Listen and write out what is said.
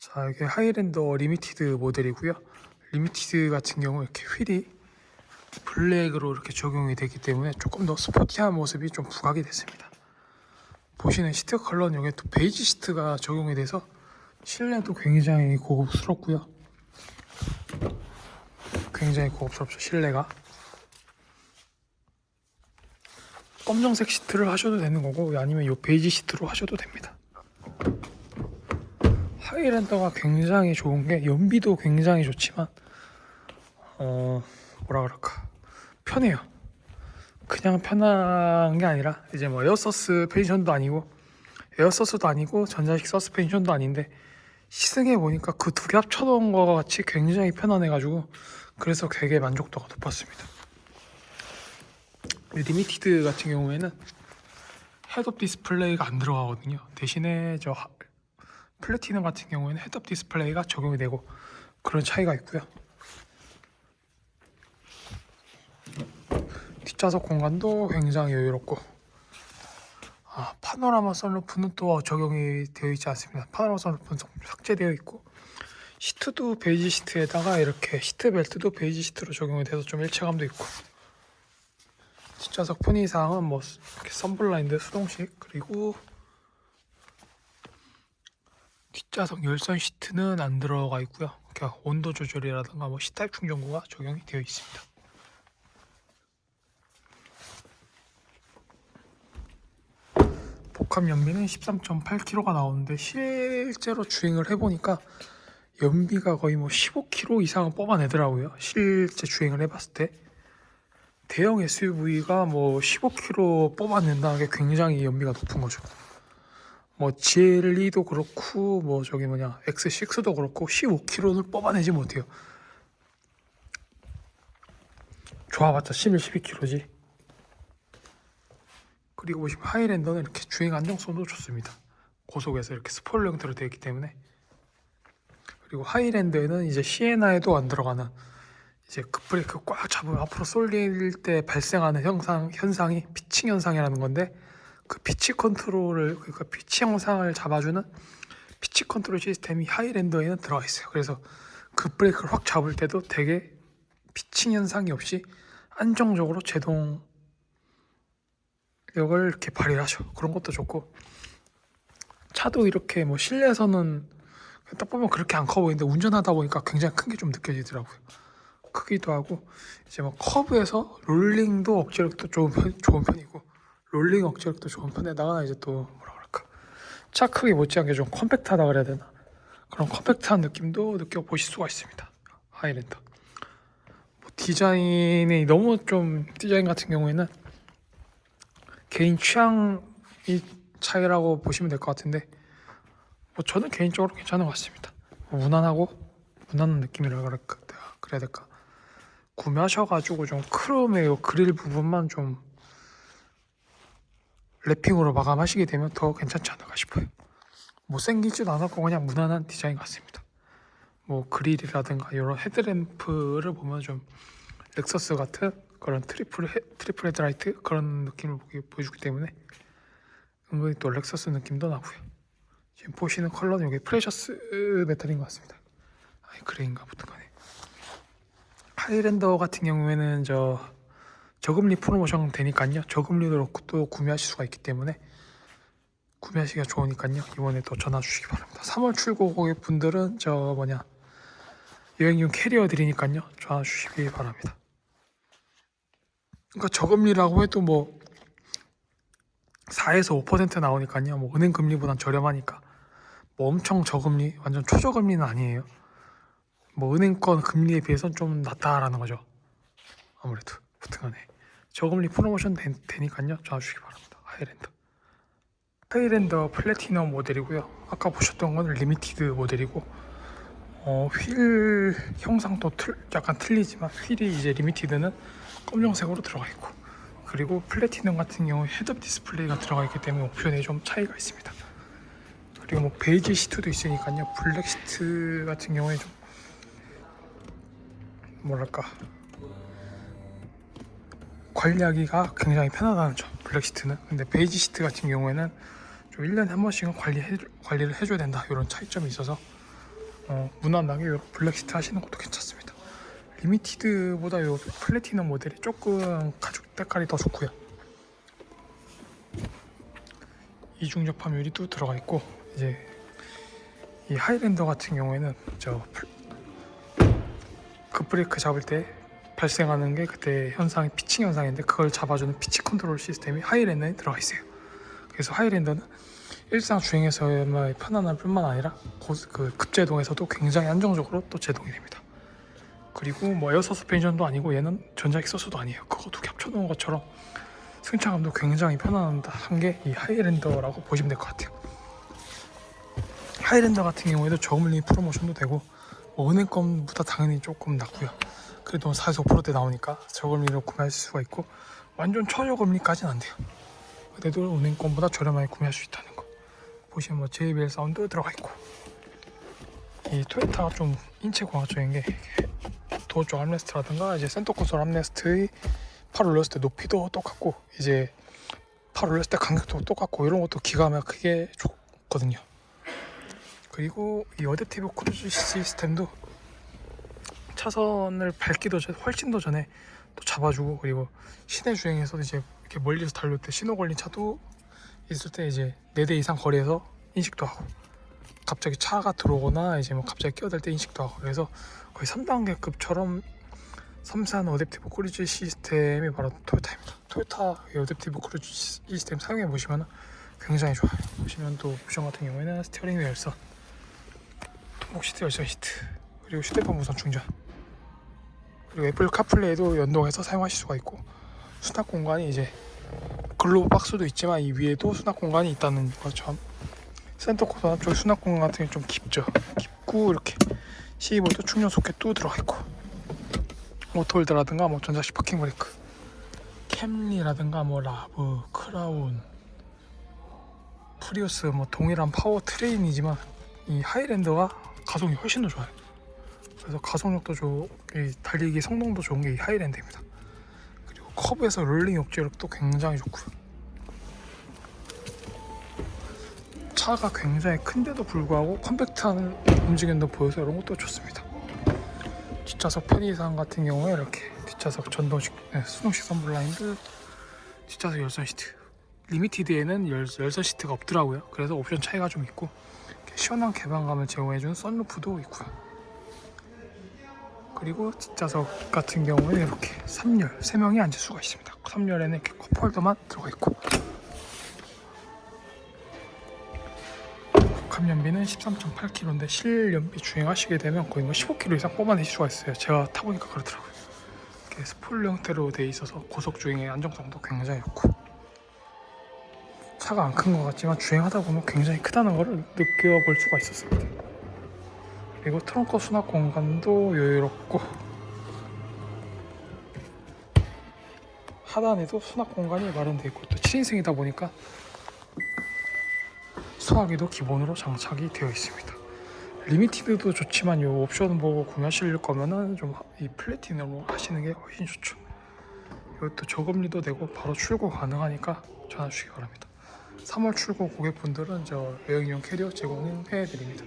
자, 이게 하이랜더 리미티드 모델이고요. 리미티드 같은 경우 이렇게 휠이 블랙으로 이렇게 적용이 되기 때문에 조금 더 스포티한 모습이 좀 부각이 됐습니다. 보시는 시트 컬러는 여기 또 베이지 시트가 적용이 돼서 실내도 굉장히 고급스럽고요. 굉장히 고급스럽죠, 실내가. 검정색 시트를 하셔도 되는 거고, 아니면 이 베이지 시트로 하셔도 됩니다. 하이랜더가 굉장히 좋은 게 연비도 굉장히 좋지만 뭐라 그럴까, 편해요. 그냥 편한 게 아니라 이제 뭐 에어서스펜션도 아니고 전자식 서스펜션도 아닌데 시승해 보니까 그 둘이 합쳐놓은 거 같이 굉장히 편안해가지고 그래서 되게 만족도가 높았습니다. 리미티드 같은 경우에는 헤드업 디스플레이가 안 들어가거든요. 대신에 저 플래티넘 같은 경우에는 헤드업 디스플레이가 적용이 되고 그런 차이가 있고요. 뒷좌석 공간도 굉장히 여유롭고, 파노라마 선루프는 또 적용이 되어 있지 않습니다. 파노라마 선루프는 삭제되어 있고, 시트도 베이지 시트에다가 이렇게 시트 벨트도 베이지 시트로 적용이 돼서 좀 일체감도 있고, 뒷좌석 편의사항은 뭐 이렇게 선블라인드 수동식, 그리고 뒷좌석 열선 시트는 안 들어가 있고요. 그러니까 온도 조절이라든가 뭐 C타입 충전구가 적용이 되어 있습니다. 복합 연비는 13.8km가 나오는데 실제로 주행을 해보니까 연비가 거의 뭐 15km 이상은 뽑아내더라고요. 실제 주행을 해봤을 때 대형 SUV가 뭐 15km 뽑아낸다는 게 굉장히 연비가 높은 거죠. 뭐 GLE도 그렇고 뭐 저기 뭐냐 X6도 그렇고 15km를 뽑아내지 못해요. 좋아봤자 11, 12km지. 그리고 보시면 하이랜더는 이렇게 주행 안정성도 좋습니다. 고속에서 이렇게 스포일러 형태로 되어 있기 때문에. 그리고 하이랜더에는 이제 시에나에도 안 들어가는 이제 급브레이크 꽉 잡으면 앞으로 쏠릴 때 발생하는 현상이 피칭 현상이라는 건데, 그 피치 컨트롤을, 그러니까 피치 영상을 잡아주는 피치 컨트롤 시스템이 하이랜더에는 들어가 있어요. 그래서 급브레이크를 확 잡을 때도 되게 피칭 현상이 없이 안정적으로 제동 력을 이렇게 발휘하죠. 그런 것도 좋고, 차도 이렇게 뭐 실내에서는 딱 보면 그렇게 안 커 보이는데 운전하다 보니까 굉장히 큰 게 좀 느껴지더라고요. 크기도 하고, 이제 뭐 커브에서 롤링도 억제력도 좋은 편이고, 롤링 억제력도 좋은 편에다가 이제 또 뭐라 그럴까, 차 크기 못지않게 좀 컴팩트하다 그래야 되나, 그런 컴팩트한 느낌도 느껴보실 수가 있습니다. 하이랜더 뭐 디자인이 너무 좀, 디자인 같은 경우에는 개인 취향이 차이라고 보시면 될 것 같은데, 뭐 저는 개인적으로 괜찮은 것 같습니다. 무난한 느낌이라 그래야 될까. 구매하셔가지고 좀 크롬의 그릴 부분만 좀 랩핑으로 마감하시게 되면 더 괜찮지 않을까 싶어요. 못생기지도 않았고 그냥 무난한 디자인 같습니다. 뭐 그릴이라든가 이런 헤드램프를 보면 좀 렉서스 같은 그런 트리플 헤드라이트 그런 느낌을 보여주기 때문에 은근히 또 렉서스 느낌도 나고요. 지금 보시는 컬러는 이게 프레셔스 메탈인 것 같습니다. 그레인가 붙은 거네. 하이랜더 같은 경우에는 저금리 프로모션 되니까요. 저금리로 또 구매하실 수가 있기 때문에 구매하시기가 좋으니까요. 이번에 또 전화 주시기 바랍니다. 3월 출고 고객분들은 여행용 캐리어 드리니까요. 전화 주시기 바랍니다. 그러니까 저금리라고 해도 뭐 4에서 5% 나오니까요. 뭐 은행 금리보단 저렴하니까 뭐 엄청 저금리, 완전 초저금리는 아니에요. 뭐 은행권 금리에 비해서는 좀 낫다라는 거죠. 아무래도 부튼간에 저금리 프로모션 되니까요. 전화 주시기 바랍니다. 하이랜더 플래티넘 모델이고요. 아까 보셨던 건 리미티드 모델이고, 휠 형상도 약간 틀리지만 휠이 이제 리미티드는 검정색으로 들어가 있고, 그리고 플래티넘 같은 경우 헤드업 디스플레이가 들어가 있기 때문에 옵션에 좀 차이가 있습니다. 그리고 뭐 베이지 시트도 있으니까요. 블랙 시트 같은 경우에 좀 뭐랄까, 관리하기가 굉장히 편하다는 점, 블랙 시트는. 근데 베이지 시트 같은 경우에는 좀 1년에 한 번씩은 관리를 해줘야 된다, 이런 차이점이 있어서 무난하게 요 블랙 시트 하시는 것도 괜찮습니다. 리미티드보다 요 플래티넘 모델이 조금 가죽 때깔이 더 좋고요. 이중 접합 유리도 들어가 있고, 이제 이 하이랜더 같은 경우에는 급브레이크 잡을 때 발생하는 게 그때 현상이 피칭 현상인데, 그걸 잡아주는 피치 컨트롤 시스템이 하이랜더에 들어가 있어요. 그래서 하이랜더는 일상 주행에서의 편안함 뿐만 아니라 그 급제동에서도 굉장히 안정적으로 또 제동이 됩니다. 그리고 뭐 에어 서스펜션도 아니고 얘는 전자 익서스도 아니에요. 그거 두 개 합쳐놓은 것처럼 승차감도 굉장히 편안한 게 이 하이랜더라고 보시면 될 것 같아요. 하이랜더 같은 경우에도 저금리 프로모션도 되고, 뭐 은행권보다 당연히 조금 낮고요. 그래도 45%대 나오니까 저금리로 구매하실 수가 있고, 완전 초저금리까지는 안 돼요. 그래도 은행권보다 저렴하게 구매할 수 있다는 거 보시면, 뭐 JBL 사운드 들어가 있고, 이 토요타가 좀 인체 공학적인 게 도어 쪽 암레스트라든가 이제 센터 콘솔 암레스트의 팔 올렸을 때 높이도 똑같고, 이제 팔 올렸을 때 간격도 똑같고, 이런 것도 기가 막히게 좋거든요. 그리고 이 어댑티브 크루즈 시스템도 차선을 밟기도 훨씬 더 전에 또 잡아주고, 그리고 시내 주행에서 이제 이렇게 멀리서 달릴 때 신호 걸린 차도 있을 때 이제 4대 이상 거리에서 인식도 하고, 갑자기 차가 들어오거나 이제 뭐 갑자기 끼어들 때 인식도 하고, 그래서 거의 3단계급처럼 섬세한 어댑티브 크루즈 시스템이 바로 토요타입니다. 토요타 어댑티브 크루즈 시스템 사용해 보시면 굉장히 좋아요. 보시면 또 옵션 같은 경우에는 스티어링 휠 열선, 통곡 시트 열선 시트, 그리고 휴대폰 무선 충전, 그리고 애플 카플레이도 연동해서 사용하실 수가 있고, 수납 공간이 이제 글로브 박스도 있지만 이 위에도 수납 공간이 있다는 것처럼 센터 콘솔 앞쪽 수납 공간 같은 게 좀 깊고 이렇게 C2V 충전 소켓도 들어가 있고, 오토홀드라든가 뭐 전자식 파킹 브레이크, 캠리라든가 뭐 라브, 크라운, 프리우스 뭐 동일한 파워 트레인이지만 이 하이랜더가 가속이 훨씬 더 좋아요. 그래서 가속력도 좋고 달리기 성능도 좋은 게 이 하이랜더입니다. 그리고 커브에서 롤링 역지력도 굉장히 좋고요. 차가 굉장히 큰데도 불구하고 컴팩트한 움직임도 보여서 이런 것도 좋습니다. 뒷좌석 편의상 같은 경우에 이렇게 뒷좌석 전동식 수동식 선블라인드, 뒷좌석 열선 시트, 리미티드에는 열선 시트가 없더라고요. 그래서 옵션 차이가 좀 있고, 시원한 개방감을 제공해주는 썬루프도 있고요. 그리고 뒷좌석 같은 경우에 이렇게 3열, 3명이 앉을 수가 있습니다. 3열에는 이렇게 컵홀더만 들어가 있고, 연비는 13.8km인데 실연비 주행하시게 되면 거의 뭐 15km 이상 뽑아내실 수가 있어요. 제가 타보니까 그렇더라고요. 이렇게 스포일 형태로 되어 있어서 고속 주행의 안정성도 굉장히 좋고, 차가 안 큰 것 같지만 주행하다 보면 굉장히 크다는 것을 느껴볼 수가 있었습니다. 그리고 트렁크 수납 공간도 여유롭고, 하단에도 수납 공간이 마련되어 있고, 또 7인승이다 보니까 수화기도 기본으로 장착이 되어 있습니다. 리미티드도 좋지만 이 옵션 보고 구매하실 거면은 좀 이 플래티넘으로 하시는 게 훨씬 좋죠. 이것도 저금리도 되고 바로 출고 가능하니까 전화 주시기 바랍니다. 3월 출고 고객분들은 저 여행용 캐리어 제공해 드립니다.